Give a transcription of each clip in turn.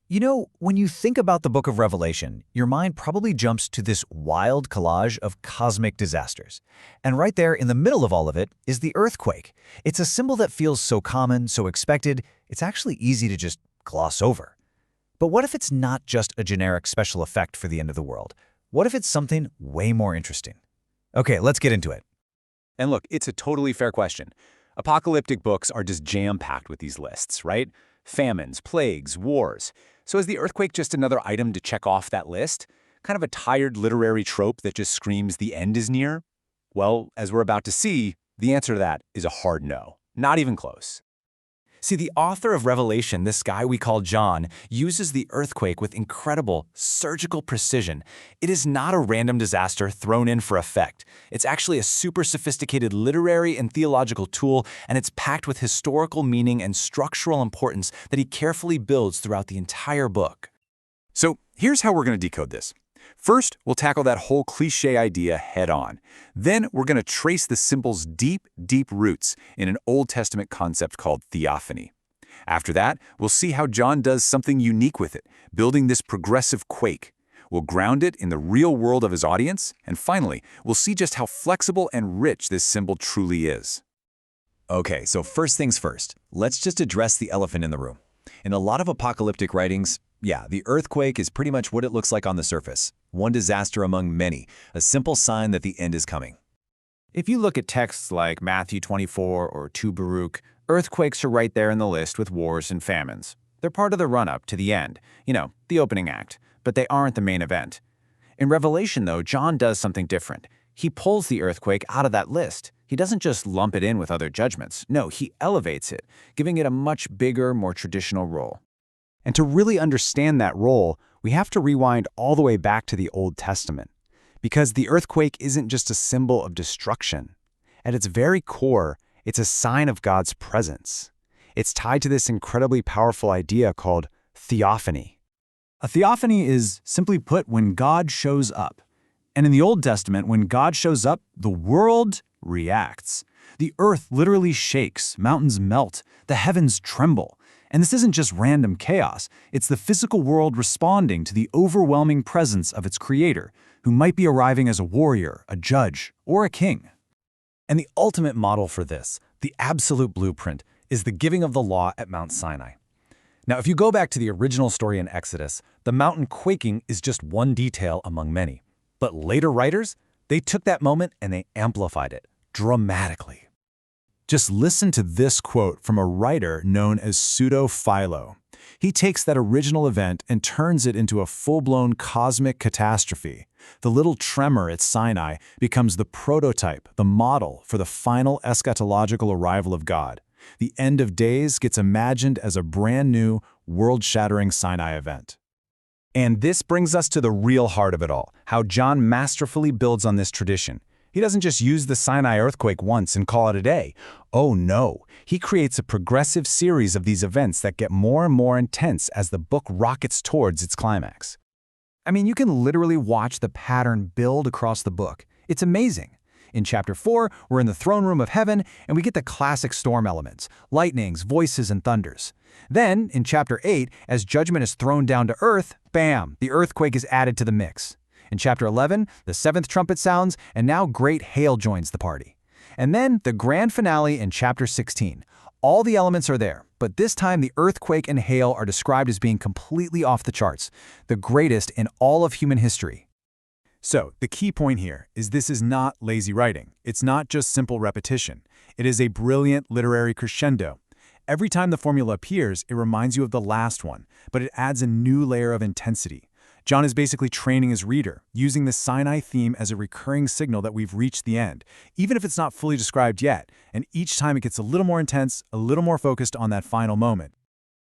You know, when you think about the book of Revelation, your mind probably jumps to this wild collage of cosmic disasters. And right there in the middle of all of it is the earthquake. It's a symbol that feels so common, so expected, it's actually easy to just gloss over. But what if it's not just a generic special effect for the end of the world? What if it's something way more interesting? Okay, let's get into it. And look, it's a totally fair question. Apocalyptic books are just jam-packed with these lists, right? Famines, plagues, wars. So is the earthquake just another item to check off that list? Kind of a tired literary trope that just screams the end is near? Well, as we're about to see, the answer to that is a hard no. Not even close. See, the author of Revelation, this guy we call John, uses the earthquake with incredible, surgical precision. It is not a random disaster thrown in for effect. It's actually a super sophisticated literary and theological tool, and it's packed with historical meaning and structural importance that he carefully builds throughout the entire book. So here's how we're going to decode this. First, we'll tackle that whole cliché idea head-on. Then we're going to trace the symbol's deep, deep roots in an Old Testament concept called theophany. After that, we'll see how John does something unique with it, building this progressive quake. We'll ground it in the real world of his audience, and finally, we'll see just how flexible and rich this symbol truly is. Okay, so first things first, let's just address the elephant in the room. In a lot of apocalyptic writings, the earthquake is pretty much what it looks like on the surface. One disaster among many, a simple sign that the end is coming. If you look at texts like Matthew 24 or 2 Baruch, earthquakes are right there in the list with wars and famines. They're part of the run-up to the end, the opening act, but they aren't the main event. In Revelation, though, John does something different. He pulls the earthquake out of that list. He doesn't just lump it in with other judgments. No, he elevates it, giving it a much bigger, more traditional role. And to really understand that role, we have to rewind all the way back to the Old Testament. Because the earthquake isn't just a symbol of destruction. At its very core, it's a sign of God's presence. It's tied to this incredibly powerful idea called theophany. A theophany is, simply put, when God shows up. And in the Old Testament, when God shows up, the world reacts. The earth literally shakes, mountains melt, the heavens tremble. And this isn't just random chaos, it's the physical world responding to the overwhelming presence of its creator, who might be arriving as a warrior, a judge, or a king. And the ultimate model for this, the absolute blueprint, is the giving of the law at Mount Sinai. Now, if you go back to the original story in Exodus, the mountain quaking is just one detail among many. But later writers, they took that moment and they amplified it dramatically. Just listen to this quote from a writer known as Pseudo-Philo. He takes that original event and turns it into a full-blown cosmic catastrophe. The little tremor at Sinai becomes the prototype, the model for the final eschatological arrival of God. The end of days gets imagined as a brand new, world-shattering Sinai event. And this brings us to the real heart of it all, how John masterfully builds on this tradition. He doesn't just use the Sinai earthquake once and call it a day. Oh no, he creates a progressive series of these events that get more and more intense as the book rockets towards its climax. I mean, you can literally watch the pattern build across the book. It's amazing. In chapter 4, we're in the throne room of heaven, and we get the classic storm elements, lightnings, voices, and thunders. Then, in chapter 8, as judgment is thrown down to earth, bam, the earthquake is added to the mix. In chapter 11, the 7th trumpet sounds, and now great hail joins the party. And then the grand finale in chapter 16. All the elements are there, but this time the earthquake and hail are described as being completely off the charts, the greatest in all of human history. So, the key point here is this is not lazy writing. It's not just simple repetition. It is a brilliant literary crescendo. Every time the formula appears, it reminds you of the last one, but it adds a new layer of intensity. John is basically training his reader, using the Sinai theme as a recurring signal that we've reached the end, even if it's not fully described yet, and each time it gets a little more intense, a little more focused on that final moment.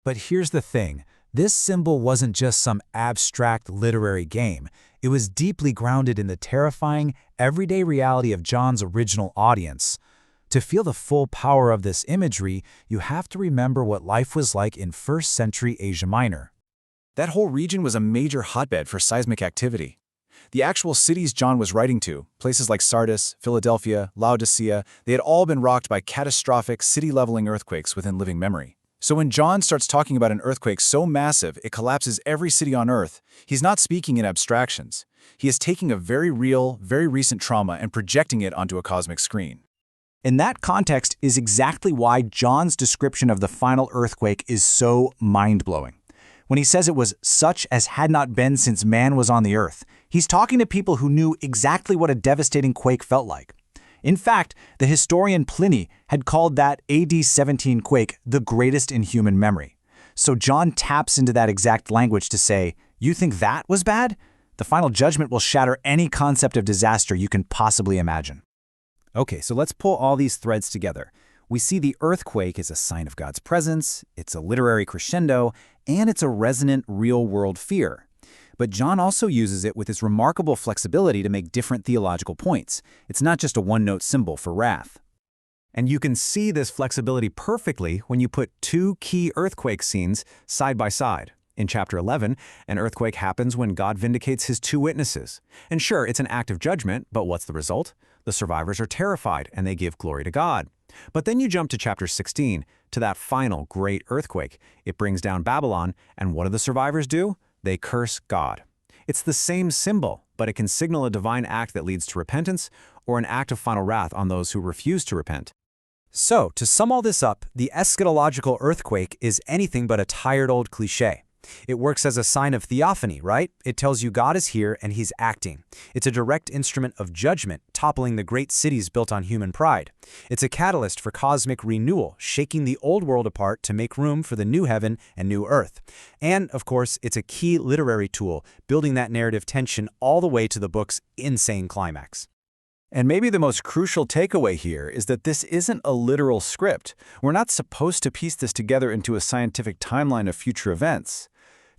But here's the thing, this symbol wasn't just some abstract literary game, it was deeply grounded in the terrifying, everyday reality of John's original audience. To feel the full power of this imagery, you have to remember what life was like in 1st century Asia Minor. That whole region was a major hotbed for seismic activity. The actual cities John was writing to, places like Sardis, Philadelphia, Laodicea, they had all been rocked by catastrophic, city-leveling earthquakes within living memory. So when John starts talking about an earthquake so massive it collapses every city on Earth, he's not speaking in abstractions. He is taking a very real, very recent trauma and projecting it onto a cosmic screen. And that context is exactly why John's description of the final earthquake is so mind-blowing. When he says it was such as had not been since man was on the earth, he's talking to people who knew exactly what a devastating quake felt like. In fact, the historian Pliny had called that AD 17 quake the greatest in human memory. So John taps into that exact language to say, you think that was bad? The final judgment will shatter any concept of disaster you can possibly imagine. Okay, so let's pull all these threads together. We see the earthquake is a sign of God's presence, it's a literary crescendo, and it's a resonant real-world fear. But John also uses it with its remarkable flexibility to make different theological points. It's not just a one-note symbol for wrath. And you can see this flexibility perfectly when you put two key earthquake scenes side by side. In chapter 11, an earthquake happens when God vindicates his two witnesses. And sure, it's an act of judgment, but what's the result? The survivors are terrified and they give glory to God. But then you jump to chapter 16, to that final great earthquake. It brings down Babylon, and what do the survivors do? They curse God. It's the same symbol, but it can signal a divine act that leads to repentance or an act of final wrath on those who refuse to repent. So, to sum all this up, the eschatological earthquake is anything but a tired old cliché. It works as a sign of theophany, right? It tells you God is here and he's acting. It's a direct instrument of judgment, toppling the great cities built on human pride. It's a catalyst for cosmic renewal, shaking the old world apart to make room for the new heaven and new earth. And, of course, it's a key literary tool, building that narrative tension all the way to the book's insane climax. And maybe the most crucial takeaway here is that this isn't a literal script. We're not supposed to piece this together into a scientific timeline of future events.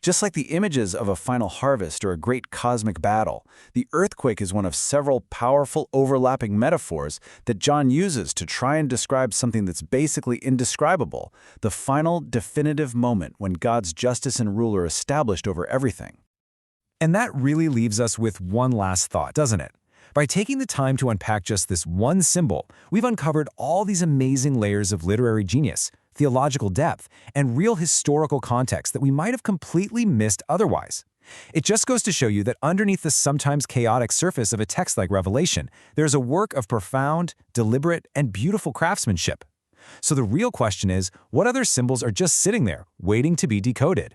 Just like the images of a final harvest or a great cosmic battle, the earthquake is one of several powerful overlapping metaphors that John uses to try and describe something that's basically indescribable, the final definitive moment when God's justice and rule are established over everything. And that really leaves us with one last thought, doesn't it? By taking the time to unpack just this one symbol, we've uncovered all these amazing layers of literary genius, theological depth, and real historical context that we might have completely missed otherwise. It just goes to show you that underneath the sometimes chaotic surface of a text like Revelation, there's a work of profound, deliberate, and beautiful craftsmanship. So the real question is, what other symbols are just sitting there, waiting to be decoded?